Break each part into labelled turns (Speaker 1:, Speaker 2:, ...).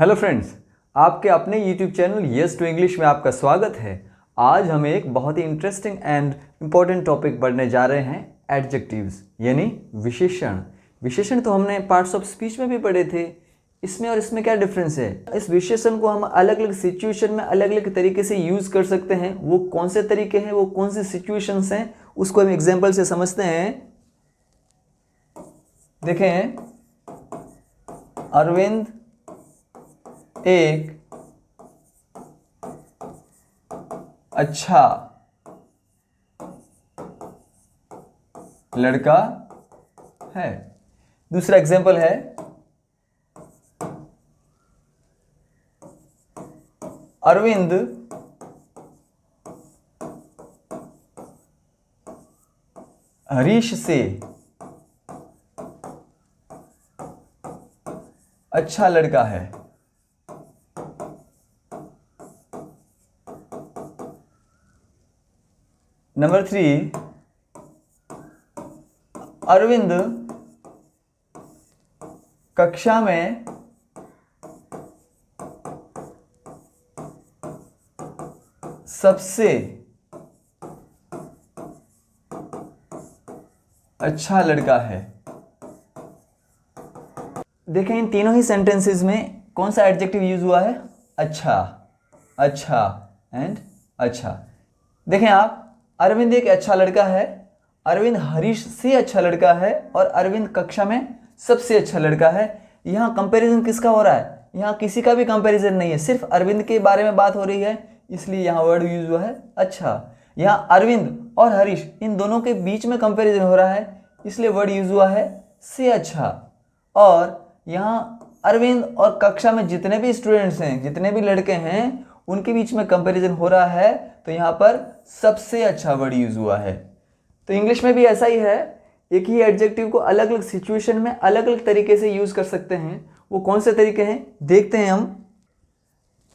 Speaker 1: Hello friends, आपके अपने YouTube channel yes to English में आपका स्वागत है। आज हम एक बहुत ही इंटरेस्टिंग एंड इम्पॉर्टेंट टॉपिक पढ़ने जा रहे हैं, एडजेक्टिव्स यानी विशेषण। विशेषण तो हमने पार्ट्स ऑफ स्पीच में भी पढ़े थे। इसमें और इसमें क्या डिफरेंस है? इस विशेषण को हम अलग अलग सिचुएशन में अलग अलग तरीके से यूज़ कर सकते हैं। वो कौन से तरीके हैं, वो कौन सी सिचुएशंस हैं, उसको हम एग्जाम्पल से समझते हैं। देखें, अरविंद एक अच्छा लड़का है। दूसरा एग्जाम्पल है, अरविंद हरीश से अच्छा लड़का है। नंबर 3, अरविंद कक्षा में सबसे अच्छा लड़का है। देखें, इन तीनों ही सेंटेंसेस में कौन सा एडजेक्टिव यूज हुआ है? अच्छा, अच्छा एंड अच्छा। देखें आप, अरविंद एक अच्छा लड़का है, अरविंद हरीश से अच्छा लड़का है और अरविंद कक्षा में सबसे अच्छा लड़का है। यहाँ कंपैरिजन किसका हो रहा है? यहाँ किसी का भी कंपैरिजन नहीं है, सिर्फ अरविंद के बारे में बात हो रही है, इसलिए यहाँ वर्ड यूज हुआ है अच्छा। यहाँ अरविंद और हरीश इन दोनों के बीच में कंपैरिजन हो रहा है, इसलिए वर्ड यूज हुआ है से अच्छा। और यहाँ अरविंद और कक्षा में जितने भी स्टूडेंट्स हैं, जितने भी लड़के हैं, उनके बीच में कंपैरिजन हो रहा है, तो यहाँ पर सबसे अच्छा वर्ड यूज हुआ है। तो इंग्लिश में भी ऐसा ही है, एक ही एडजेक्टिव को अलग अलग सिचुएशन में अलग अलग तरीके से यूज कर सकते हैं। वो कौन से तरीके हैं देखते हैं हम।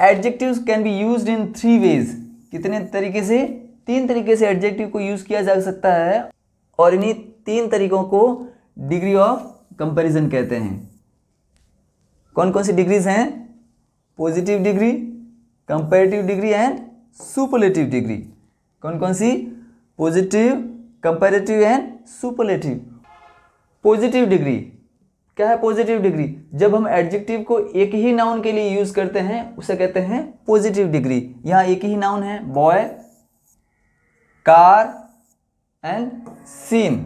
Speaker 1: Adjectives can be used in 3 ways. कितने तरीके से? 3 तरीके से एडजेक्टिव को यूज किया जा सकता है, और इन्हीं 3 तरीकों को डिग्री ऑफ कंपैरिजन कहते हैं। कौन कौन सी डिग्रीज हैं? Positive degree, comparative degree and superlative degree. कौन कौन सी? Positive, comparative and superlative. Positive degree क्या है? पॉजिटिव डिग्री जब हम एडजेक्टिव को एक ही नाउन के लिए यूज करते हैं उसे कहते हैं पॉजिटिव डिग्री। यहाँ एक ही नाउन है, boy, car and scene.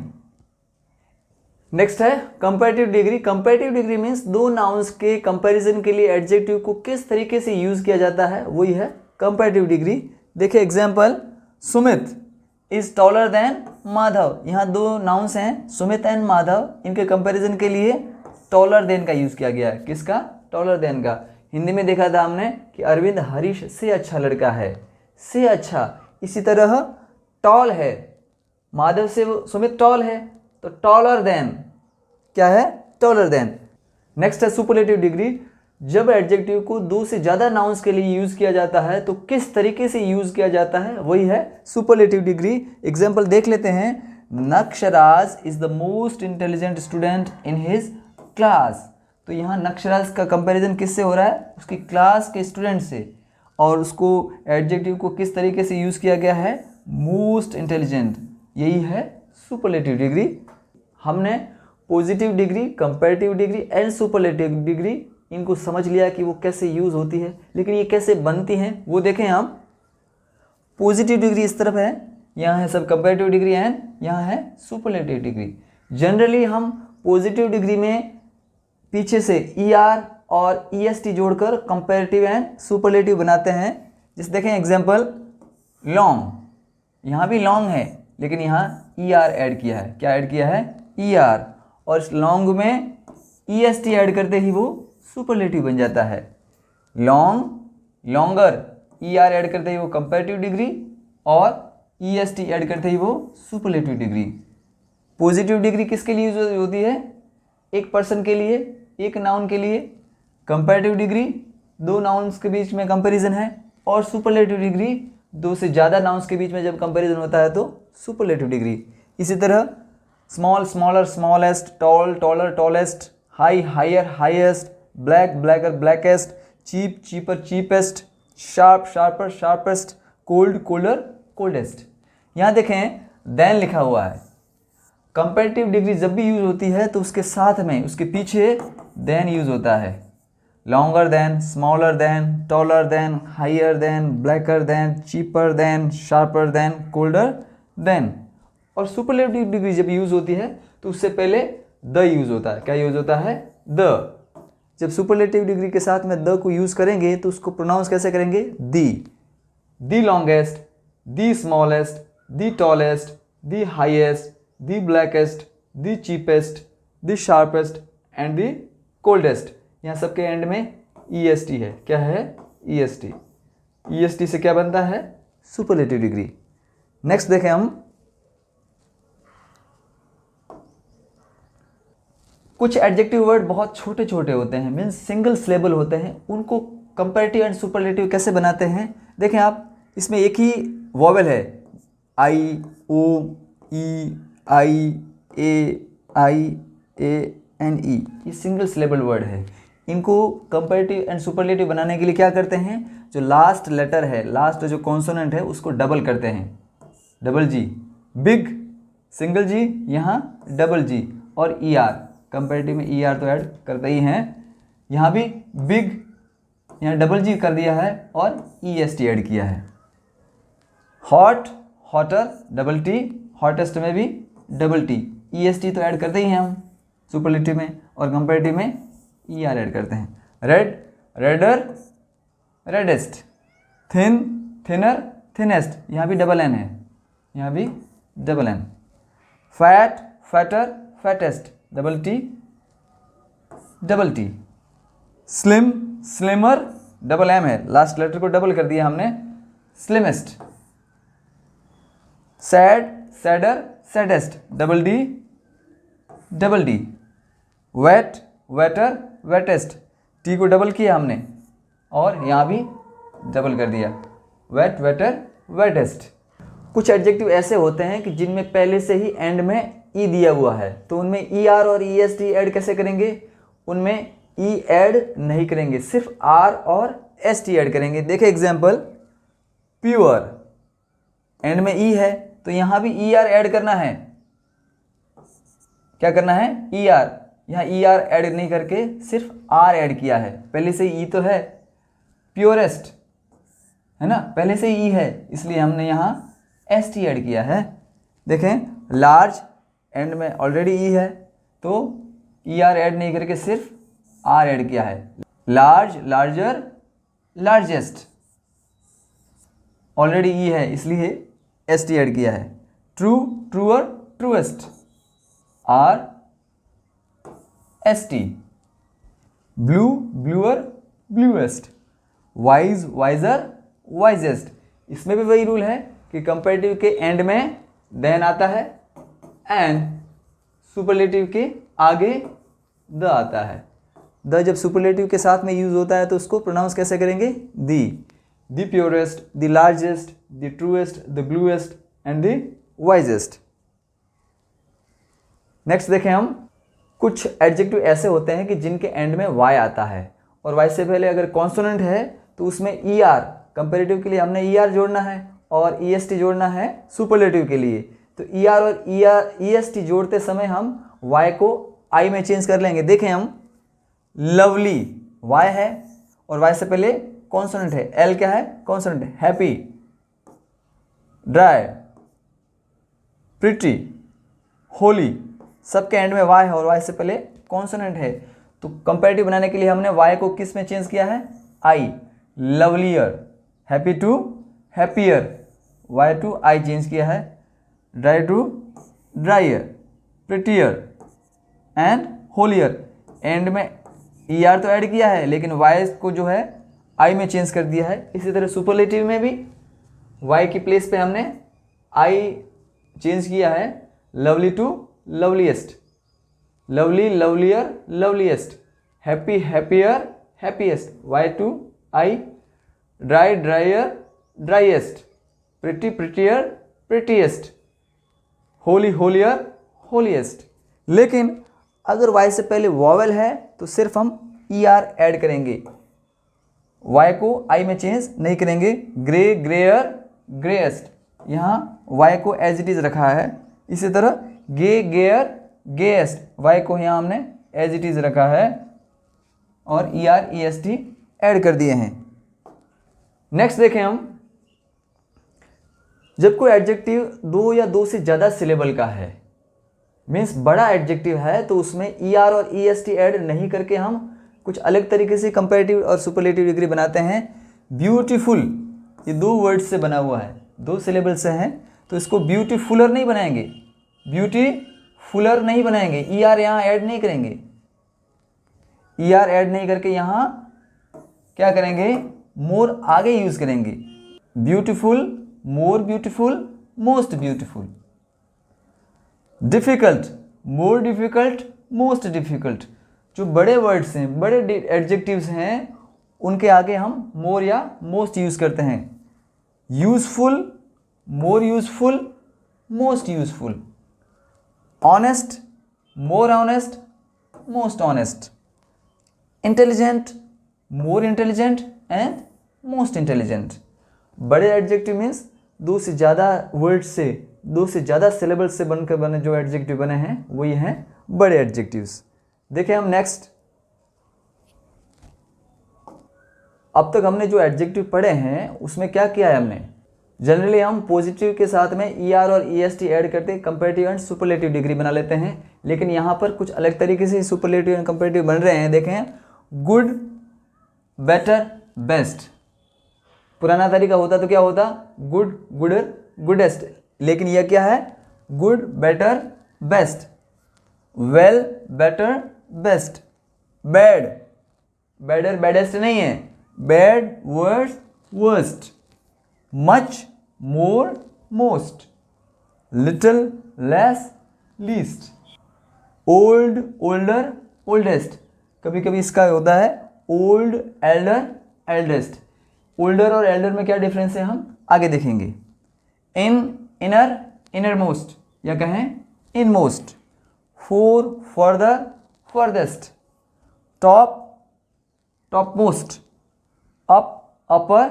Speaker 1: Next है comparative degree. Comparative degree means दो नाउन्स के कंपैरिजन के लिए एडजेक्टिव को किस तरीके से यूज किया जाता है, वही है कंपैरेटिव डिग्री। देखिए example, Sumit is taller than Madhav. यहाँ दो नाउन्स हैं, सुमित एंड माधव, इनके कंपैरिजन के लिए टॉलर देन का यूज किया गया है। किसका? टॉलर देन का। हिंदी में देखा था हमने कि अरविंद हरीश से अच्छा लड़का है, से अच्छा। इसी तरह टॉल है, माधव से सुमित टॉल है, तो टॉलर देन क्या है? Taller than. नेक्स्ट है सुपरलेटिव डिग्री। जब एडजेक्टिव को 2 से ज़्यादा नाउन्स के लिए यूज़ किया जाता है तो किस तरीके से यूज़ किया जाता है, वही है सुपरलेटिव डिग्री। एग्जाम्पल देख लेते हैं। Nakshraj is the most intelligent student in his class. तो यहाँ नक्शराज का कंपैरिजन किससे हो रहा है? उसकी क्लास के स्टूडेंट से। और उसको एडजेक्टिव को किस तरीके से यूज़ किया गया है? Most intelligent. यही है सुपरलेटिव डिग्री। हमने positive degree, comparative degree and superlative degree इनको समझ लिया कि वो कैसे यूज़ होती है, लेकिन ये कैसे बनती हैं वो देखें हम। पॉजिटिव डिग्री इस तरफ है, यहाँ है सब कंपैरेटिव डिग्री एंड यहाँ है सुपरलेटिव डिग्री। जनरली हम पॉजिटिव डिग्री में पीछे से ER और EST जोड़कर कंपैरेटिव एंड सुपरलेटिव बनाते हैं। जैसे देखें एग्जाम्पल, लॉन्ग, यहाँ भी लॉन्ग है लेकिन यहाँ ER ऐड किया है। क्या ऐड किया है? ER। और इस लॉन्ग में EST ऐड करते ही वो सुपरलेटिव बन जाता है। लॉन्ग, लॉन्गर, ER ऐड करते ही वो कंपैरेटिव डिग्री और EST ऐड करते ही वो सुपरलेटिव डिग्री। पॉजिटिव डिग्री किसके लिए यूज होती है? एक पर्सन के लिए, एक नाउन के लिए। कंपैरेटिव डिग्री 2 नाउन्स के बीच में कंपैरिजन है, और सुपरलेटिव डिग्री 2 से ज़्यादा नाउन्स के बीच में जब कंपैरिजन होता है तो सुपरलेटिव डिग्री। इसी तरह small, smaller, smallest, tall, taller, tallest, high, higher, highest, black, blacker, blackest, cheap cheaper cheapest, sharp sharper sharpest, cold colder coldest. यहाँ देखें देन लिखा हुआ है। कंपैरेटिव डिग्री जब भी यूज होती है तो उसके साथ में उसके पीछे देन यूज होता है। Longer than, smaller than, taller than, higher than, blacker than, cheaper than, sharper than, colder than. और सुपरलेटिव डिग्री जब यूज होती है तो उससे पहले द यूज होता है। क्या यूज होता है? द। जब सुपरलेटिव डिग्री के साथ में द को यूज करेंगे तो उसको प्रोनाउंस कैसे करेंगे? दी longest, the smallest, the tallest, the highest, the blackest, the cheapest, the sharpest and the coldest. यहाँ सबके एंड में EST है। क्या है? EST। EST से क्या बनता है? Superlative degree. नेक्स्ट देखें हम, कुछ एडजेक्टिव वर्ड बहुत छोटे छोटे होते हैं, मीन्स सिंगल सिलेबल होते हैं, उनको कंपैरेटिव एंड सुपरलेटिव कैसे बनाते हैं? देखें आप, इसमें एक ही वॉवेल है, I, O, E, I, A, N, E। ये सिंगल सिलेबल वर्ड है। इनको कंपैरेटिव एंड सुपरलेटिव बनाने के लिए क्या करते हैं? जो लास्ट लेटर है, लास्ट जो कॉन्सोनेंट है उसको डबल करते हैं। Double G, big single G, यहाँ डबल G और ER। कंपैरेटिव में ER तो ऐड करते ही हैं, यहाँ भी बिग, यहाँ डबल G कर दिया है और EST ऐड किया है। Hot, hotter, double T, hottest में भी डबल T, EST तो ऐड करते ही हैं हम सुपरलेटिव में, और कंपैरेटिव में ER ऐड करते हैं। Red, redder, reddest, thin, thinner, thinnest, यहाँ भी डबल N है, यहाँ भी double N। Fat, fatter, fattest, double T, double T। Slim, slimmer, double M है, लास्ट लेटर को डबल कर दिया हमने, slimmest. Sad, sadder, saddest, double D, double D। Wet, wetter, wettest, T को डबल किया हमने और यहाँ भी डबल कर दिया, वेट, वेटर, वेटेस्ट। कुछ एडजेक्टिव ऐसे होते हैं कि जिनमें पहले से ही एंड में E दिया हुआ है, तो उनमें ER और EST ऐड कैसे करेंगे? उनमें E ऐड नहीं करेंगे, सिर्फ R और ST ऐड करेंगे। देखिए एग्जाम्पल, प्योर, एंड में E है तो यहाँ भी ER ऐड करना है। क्या करना है? ER। यहाँ ER ऐड नहीं करके सिर्फ R ऐड किया है, पहले से E तो है। प्योरेस्ट है ना, पहले से E है, इसलिए हमने यहाँ ST ऐड किया है। देखें, लार्ज, एंड में ऑलरेडी E है तो ER ऐड नहीं करके सिर्फ R ऐड किया है। Large, larger, largest, already E है इसलिए ST ऐड किया है। True, truer, truest, R ST। Blue, bluer, bluest. Wise, wiser, wisest. इसमें भी वही रूल है कि कंपैरेटिव के एंड में देन आता है एंड सुपरलेटिव के आगे द आता है। द जब सुपरलेटिव के साथ में यूज होता है तो उसको प्रोनाउंस कैसे करेंगे? The purest, the largest, the truest, the bluest and the wisest. Next देखें हम, कुछ एडजेक्टिव ऐसे होते हैं कि जिनके एंड में Y आता है और Y से पहले अगर कॉन्सोनेंट है तो उसमें ER, कंपैरेटिव के लिए हमने ER जोड़ना है और EST जोड़ना है सुपरलेटिव के लिए। तो ER और EST जोड़ते समय हम Y को I में चेंज कर लेंगे। देखें हम, लवली Y है और Y से पहले कॉन्सोनेंट है, L क्या है? कॉन्सोनेंट है। हैप्पी, ड्राई, प्रिटी, होली, सबके एंड में Y है और Y से पहले कॉन्सोनेंट है, तो कंपैरेटिव बनाने के लिए हमने Y को किस में चेंज किया है? I। Lovelier, happy to happier, Y to I change किया है। Dry to drier, prettier and holier, and में ER तो ऐड किया है लेकिन Y को जो है I में चेंज कर दिया है। इसी तरह सुपरलेटिव में भी Y की प्लेस पे हमने I चेंज किया है, lovely to loveliest, lovely, lovelier, loveliest, happy, happier, happiest, Y to I, dry, drier, driest, pretty, prettier, prettiest, holy, holier, holiest. लेकिन अगर Y से पहले वॉवेल है तो सिर्फ हम ER ऐड करेंगे। वाई को आई में चेंज नहीं करेंगे। ग्रे, ग्रेयर, ग्रेएस्ट, यहाँ वाई को एज इट इज रखा है। इसी तरह गे, गेयर, गेएस्ट, वाई को यहाँ हमने एज इट इज रखा है और ER EST ऐड कर दिए हैं। नेक्स्ट देखें हम, जब कोई एडजेक्टिव 2 या 2 से ज़्यादा सिलेबल का है, मीन्स बड़ा एडजेक्टिव है, तो उसमें ER और EST ऐड नहीं करके हम कुछ अलग तरीके से कंपैरेटिव और सुपरलेटिव डिग्री बनाते हैं। ब्यूटीफुल, ये 2 वर्ड से बना हुआ है, 2 सिलेबल से हैं, तो इसको ब्यूटीफुलर नहीं बनाएंगे, ब्यूटीफुलर नहीं बनाएंगे, ER यहाँ ऐड नहीं करेंगे। ER ऐड नहीं करके यहाँ क्या करेंगे, मोर आगे यूज करेंगे। Beautiful, more beautiful, most beautiful. Difficult, more difficult, most difficult. जो बड़े वर्ड्स हैं, बड़े एडजेक्टिव्स हैं, उनके आगे हम मोर या मोस्ट यूज करते हैं। Useful, more useful, most useful. Honest, more honest, most honest. Intelligent, more intelligent and most intelligent. बड़े एडजेक्टिव मीन्स 2 से ज़्यादा वर्ड से, 2 से ज़्यादा सिलेबल से बनकर बने जो एडजेक्टिव बने हैं वही हैं बड़े एडजेक्टिव्स। देखें हम नेक्स्ट, अब तक हमने जो एडजेक्टिव पढ़े हैं उसमें क्या किया है हमने, जनरली हम पॉजिटिव के साथ में ER और EST ऐड करते कंपैरेटिव एंड सुपरलेटिव डिग्री बना लेते हैं, लेकिन यहाँ पर कुछ अलग तरीके से सुपरलेटिव एंड कंपैरेटिव बन रहे हैं। देखें, गुड, बेटर, बेस्ट। पुराना तरीका होता तो क्या होता, गुड, गुडर, गुडेस्ट, लेकिन यह क्या है, good, better, best. Well, better, best. Bad, badder, baddest नहीं है, bad, worst, worst. Much, more, most. Little, less, least. Old, older, oldest. कभी कभी इसका होता है ओल्ड, एल्डर, एल्डेस्ट। ओल्डर और एल्डर में क्या डिफरेंस है हम आगे देखेंगे। इन, इनर, इनर मोस्ट, या कहें in most. Far, further, furthest. Top, top most. Up, upper,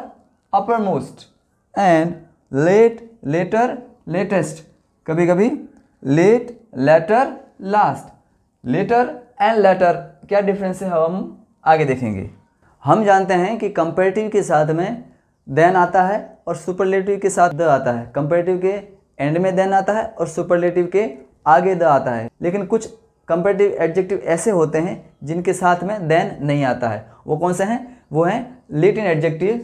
Speaker 1: upper most. And late, later, latest. कभी कभी late, later, last. Later and latter क्या डिफरेंस है हम आगे देखेंगे। हम जानते हैं कि कंपैरेटिव के साथ में देन आता है और सुपरलेटिव के साथ द आता है। कंपैरेटिव के एंड में देन आता है और सुपरलेटिव के आगे द आता है, लेकिन कुछ कंपैरेटिव एडजेक्टिव ऐसे होते हैं जिनके साथ में देन नहीं आता है। वो कौन से हैं, वो हैं Latin adjective,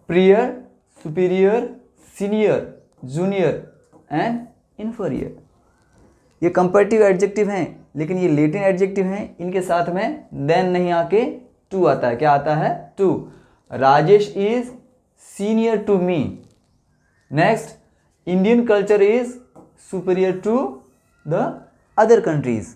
Speaker 1: prior, superior, senior, junior and inferior. ये कंपैरेटिव एडजेक्टिव हैं, लेकिन ये लेटिन एडजेक्टिव हैं, इनके साथ में देन नहीं आके टू आता है। क्या आता है, to. Rajesh is senior to me. Next, Indian culture is superior to the other countries.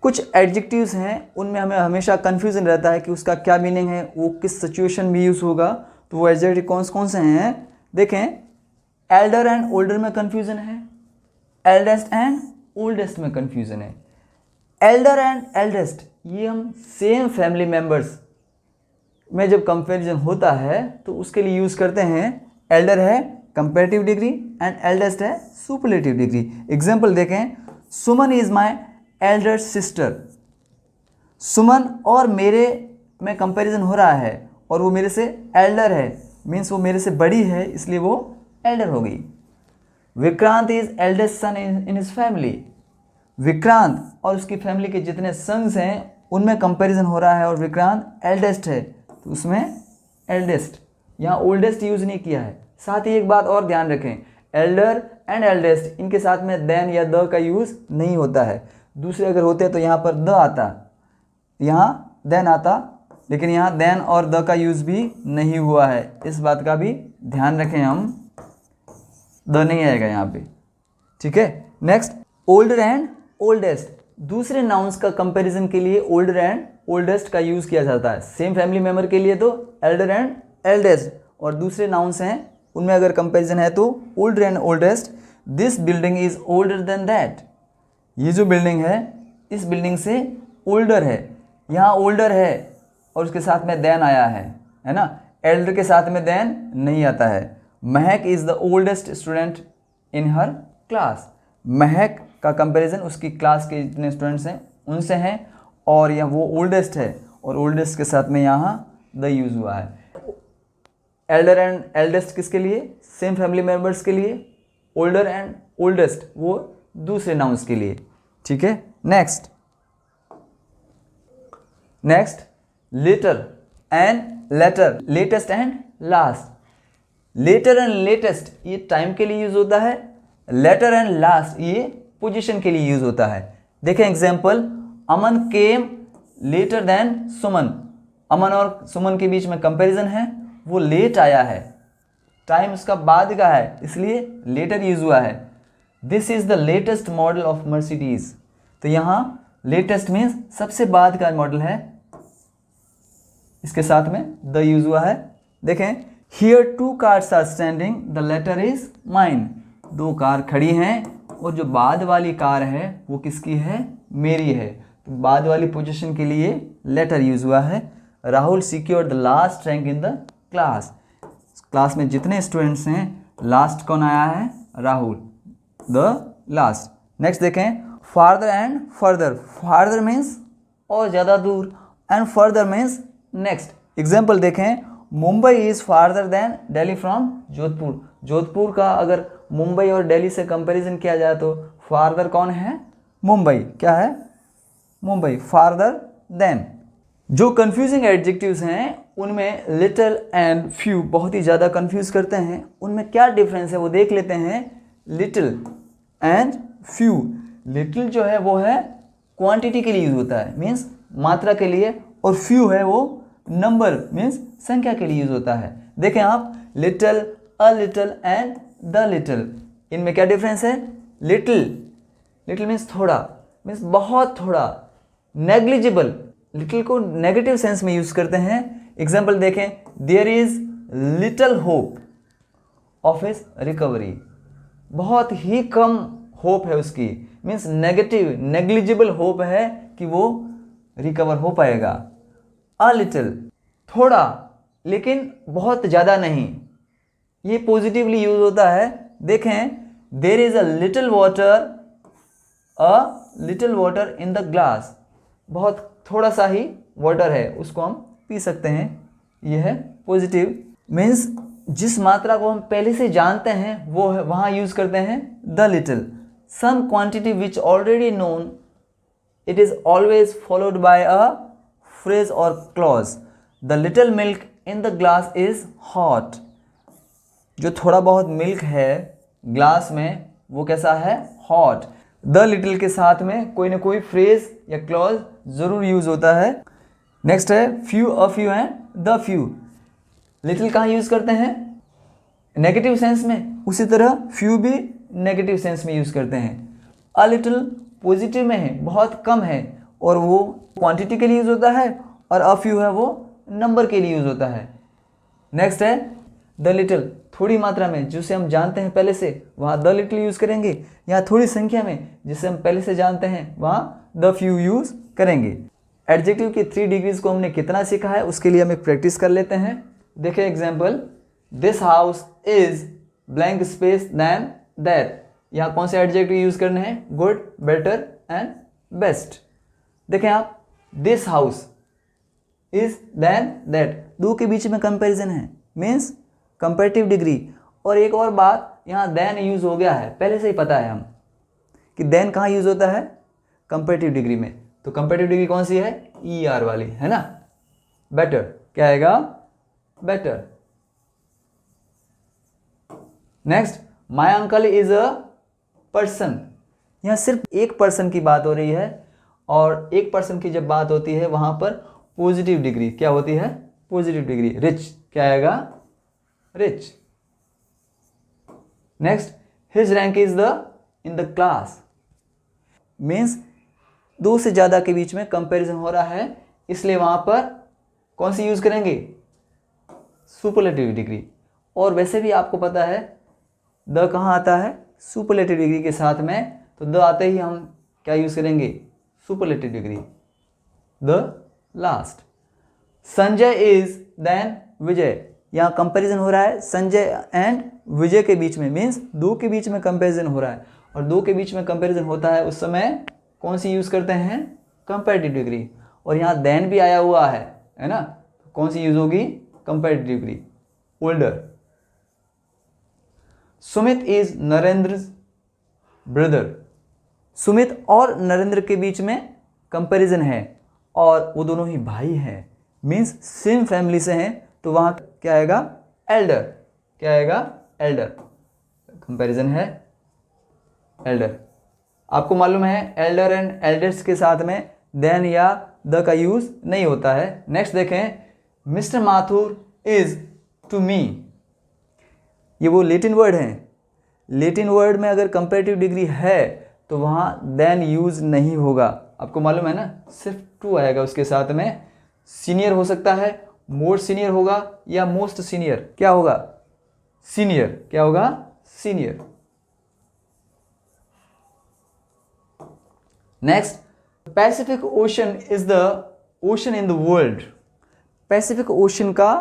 Speaker 1: कुछ एडजेक्टिव्स हैं उनमें हमें हमेशा कंफ्यूजन रहता है कि उसका क्या मीनिंग है, वो किस सिचुएशन में यूज होगा। तो वो एडजेक्टिव कौन कौन से हैं देखें। एल्डर एंड ओल्डर में कंफ्यूजन है, एल्डेस्ट एंड ओल्डेस्ट में कंफ्यूजन है। एल्डर एंड एल्डेस्ट ये हम सेम फैमिली मेंबर्स में जब कंपैरिजन होता है तो उसके लिए यूज़ करते हैं। एल्डर है कंपैरेटिव डिग्री एंड एल्डेस्ट है सुपरलेटिव डिग्री। एग्जांपल देखें, सुमन इज़ माय एल्डर सिस्टर। सुमन और मेरे में कंपैरिजन हो रहा है और वो मेरे से एल्डर है, मीन्स वो मेरे से बड़ी है, इसलिए वो एल्डर हो गई। Vikrant is eldest son in his family. Vikrant और उसकी फैमिली के जितने सन्स हैं उनमें कंपैरिजन हो रहा है और विक्रांत एल्डेस्ट है, तो उसमें एल्डेस्ट, यहाँ ओल्डेस्ट यूज़ नहीं किया है। साथ ही एक बात और ध्यान रखें, एल्डर एंड एल्डेस्ट इनके साथ में देन या द का यूज़ नहीं होता है। दूसरे अगर होते तो यहाँ पर द आता, यहाँ देन आता, लेकिन यहाँ देन और द का यूज़ भी नहीं हुआ है। इस बात का भी ध्यान रखें हम, द नहीं आएगा यहाँ पे, ठीक है। Next, older and oldest. दूसरे नाउन्स का कंपैरिजन के लिए ओल्डर एंड ओल्डेस्ट का यूज़ किया जाता है। सेम फैमिली मेम्बर के लिए तो एल्डर एंड एल्डेस्ट, और दूसरे नाउन्स हैं उनमें अगर कंपैरिजन है तो older and oldest. This building is older than that. ये जो बिल्डिंग है इस बिल्डिंग से ओल्डर है। यहाँ ओल्डर है और उसके साथ में देन आया है ना। एल्डर के साथ में देन नहीं आता है। महक is the oldest student in her class. महक का कंपैरिजन उसकी क्लास के जितने स्टूडेंट्स हैं उनसे हैं, और यह वो ओल्डेस्ट है, और ओल्डेस्ट के साथ में यहाँ द यूज़ हुआ है। एल्डर एंड एल्डेस्ट किसके लिए? सेम फैमिली मेम्बर्स के लिए। ओल्डर एंड ओल्डेस्ट वो दूसरे नाउन्स के लिए। ठीक है, next later and latter, latest and last. Later and latest ये टाइम के लिए यूज होता है, लेटर एंड लास्ट ये पोजीशन के लिए यूज होता है। देखें example, Aman came later than Suman. Aman और सुमन के बीच में कंपैरिजन है, वो लेट आया है, टाइम उसका बाद का है, इसलिए लेटर यूज हुआ है। This is the latest model of Mercedes. तो यहाँ लेटेस्ट मीन्स सबसे बाद का मॉडल है, इसके साथ में द यूज हुआ है। देखें, here 2 cars are standing the latter is mine. 2 car खड़ी हैं और जो बाद वाली कार है वो किसकी है? मेरी है। तो बाद वाली पोजीशन के लिए लेटर यूज हुआ है। Rahul secured the last rank in the class. Class में जितने स्टूडेंट्स हैं लास्ट कौन आया है? Rahul, the last. नेक्स्ट देखें, farther and further. Farther means और ज़्यादा दूर, and further means next. Example देखें, Mumbai is farther than Delhi from Jodhpur. Jodhpur का अगर मुंबई और दिल्ली से कंपैरिजन किया जाए तो फार्दर कौन है? मुंबई। क्या है? Mumbai, farther than. जो कंफ्यूजिंग एडजेक्टिव्स हैं उनमें लिटिल एंड फ्यू बहुत ही ज़्यादा कंफ्यूज करते हैं। उनमें क्या डिफरेंस है वो देख लेते हैं। लिटिल एंड फ्यू, लिटिल जो है वो है क्वांटिटी के लिए यूज होता है, मीन्स मात्रा के लिए, और फ्यू है वो नंबर मीन्स संख्या के लिए यूज होता है। देखें आप, little, a little and the little, इनमें क्या डिफरेंस है? लिटिल मीन्स थोड़ा, मीन्स बहुत थोड़ा। नेग्लिजिबल, लिटिल को नेगेटिव सेंस में यूज करते हैं। एग्जाम्पल देखें, there is little hope of his recovery. बहुत ही कम होप है उसकी, मीन्स नेगेटिव, नेग्लिजिबल होप है कि वो रिकवर हो पाएगा। अ लिटिल, थोड़ा लेकिन बहुत ज़्यादा नहीं, ये पॉजिटिवली यूज होता है। देखें, there is a little water in the glass. बहुत थोड़ा सा ही वाटर है, उसको हम पी सकते हैं, यह है पॉजिटिव। मीन्स जिस मात्रा को हम पहले से जानते हैं वो है, वहाँ यूज करते हैं the little. Some quantity which already known, it is always followed by a phrase और clause. The little milk in the glass is hot. जो थोड़ा बहुत मिल्क है ग्लास में वो कैसा है? हॉट। द लिटिल के साथ में कोई ना कोई फ्रेज या क्लॉज जरूर यूज होता है। नेक्स्ट है few, a few and the few. Little कहाँ यूज करते हैं? नेगेटिव सेंस में, उसी तरह फ्यू भी नेगेटिव सेंस में यूज करते हैं। अ लिटिल पॉजिटिव में है, बहुत कम है, और वो क्वांटिटी के लिए यूज होता है, और अ फ्यू है वो नंबर के लिए यूज होता है। नेक्स्ट है द लिटिल, थोड़ी मात्रा में जिसे हम जानते हैं पहले से, वहाँ द लिटिल यूज करेंगे। यहाँ थोड़ी संख्या में जिसे हम पहले से जानते हैं, वहाँ द फ्यू यूज करेंगे। एडजेक्टिव की 3 डिग्रीज को हमने कितना सीखा है उसके लिए हम एक प्रैक्टिस कर लेते हैं। देखिए example, this house is blank space than that. यहाँ कौन से एडजेक्टिव यूज करने हैं? Good, better and best. देखें आप, this house is than that, 2 के बीच में कंपैरिजन है, मीन्स कंपैरेटिव डिग्री। और एक और बात, यहाँ देन यूज हो गया है, पहले से ही पता है हम कि देन कहाँ यूज होता है? कंपैरेटिव डिग्री में। तो कंपैरेटिव डिग्री कौन सी है? ER वाली, है ना। बेटर, क्या आएगा? Better. Next, my uncle is a person. यहाँ सिर्फ एक पर्सन की बात हो रही है, और एक पर्सन की जब बात होती है वहां पर पॉजिटिव डिग्री क्या होती है? Positive degree. रिच, क्या आएगा? Rich. Next, his rank is in the class, means 2 से ज़्यादा के बीच में कंपैरिजन हो रहा है, इसलिए वहां पर कौन सी यूज करेंगे? Superlative degree. और वैसे भी आपको पता है द कहाँ आता है? सुपरलेटिव डिग्री के साथ में, तो द आते ही हम क्या यूज करेंगे? Superlative degree, the last. Sanjay is than Vijay. यहाँ कंपैरिजन हो रहा है संजय एंड विजय के बीच में, मीन्स दो के बीच में कंपैरिजन हो रहा है, और दो के बीच में कंपैरिजन होता है उस समय कौन सी यूज़ करते हैं, कंपैरेटिव डिग्री। और यहाँ देन भी आया हुआ है ना, कौन सी यूज होगी, comparative degree, older. Sumit is Narendra brother. Sumit और नरेंद्र के बीच में कंपैरिजन है और वो दोनों ही भाई हैं, मीन्स सेम फैमिली से हैं, तो वहाँ क्या आएगा, एल्डर। क्या आएगा, एल्डर। कंपैरिजन है एल्डर। आपको मालूम है एल्डर एंड एल्डर्स के साथ में देन या द का यूज नहीं होता है। नेक्स्ट देखें, Mister Mathur is to me. ये वो लैटिन वर्ड हैं। लैटिन वर्ड में अगर कंपैरेटिव डिग्री है तो वहाँ देन यूज नहीं होगा। आपको मालूम है ना, सिर्फ टू आएगा उसके साथ में। सीनियर हो सकता है, मोर सीनियर होगा या मोस्ट सीनियर। क्या होगा, सीनियर। क्या होगा, senior. Next, Pacific ocean is the ocean in the world. Pacific ocean का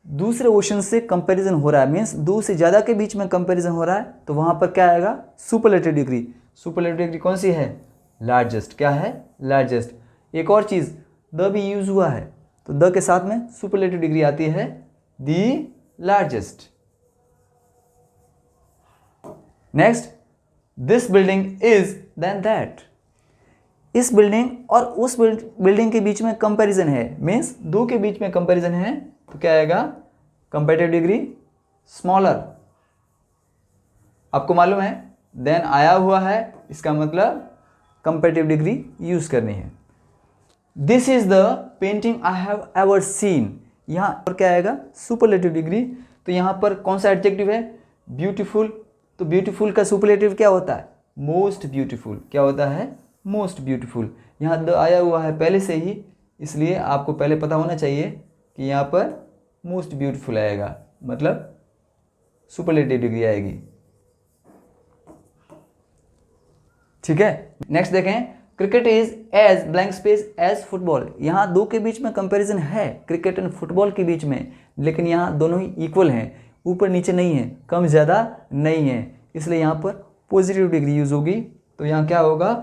Speaker 1: दूसरे ओशन से कंपैरिजन हो रहा है, मीन्स दो से ज़्यादा के बीच में कंपैरिजन हो रहा है, तो वहाँ पर क्या आएगा, सुपरलेटिव डिग्री। सुपरलेटिव डिग्री कौन सी है, लार्जेस्ट। क्या है, लार्जेस्ट। एक और चीज़, द भी यूज हुआ है, तो द के साथ में सुपरलेटिव डिग्री आती है, the largest. Next, this building is than that. इस बिल्डिंग और उस बिल्डिंग के बीच में कंपैरिजन है, मीन्स दो के बीच में कंपैरिजन है, तो क्या आएगा, कंपैरेटिव डिग्री स्मॉलर। आपको मालूम है देन आया हुआ है, इसका मतलब कंपैरेटिव डिग्री यूज करनी है। This is the painting I have ever seen. यहाँ पर क्या आएगा, सुपरलेटिव डिग्री। तो यहाँ पर कौन सा एडजेक्टिव है, ब्यूटीफुल। तो ब्यूटीफुल का सुपरलेटिव क्या होता है, मोस्ट ब्यूटीफुल। क्या होता है, मोस्ट ब्यूटीफुल। यहाँ द आया हुआ है पहले से ही, इसलिए आपको पहले पता होना चाहिए कि यहाँ पर मोस्ट ब्यूटीफुल आएगा, मतलब सुपरलेटिव डिग्री आएगी। ठीक है। नेक्स्ट देखें, cricket is as blank space as football. यहाँ दो के बीच में कंपैरिजन है, क्रिकेट एंड फुटबॉल के बीच में, लेकिन यहाँ दोनों ही इक्वल हैं, ऊपर नीचे नहीं है, कम ज़्यादा नहीं है, इसलिए यहाँ पर पॉजिटिव डिग्री यूज होगी। तो यहाँ क्या होगा,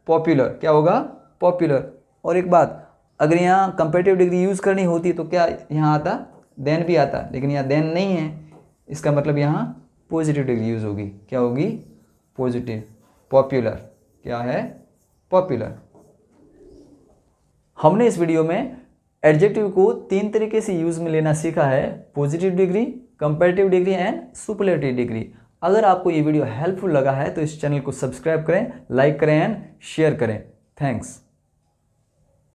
Speaker 1: पॉपुलर। क्या होगा, पॉपुलर। और एक बात, अगर यहाँ कंपैरेटिव डिग्री यूज़ करनी होती तो क्या यहाँ आता, देन भी आता, लेकिन यहाँ देन नहीं है, इसका मतलब यहाँ पॉजिटिव डिग्री यूज़ होगी। क्या होगी, पॉजिटिव, पॉपुलर। क्या है, पॉपुलर। हमने इस वीडियो में एडजेक्टिव को तीन तरीके से यूज़ में लेना सीखा है, positive degree, comparative degree and superlative degree. अगर आपको ये वीडियो हेल्पफुल लगा है तो इस चैनल को सब्सक्राइब करें, लाइक करें एंड शेयर करें। थैंक्स।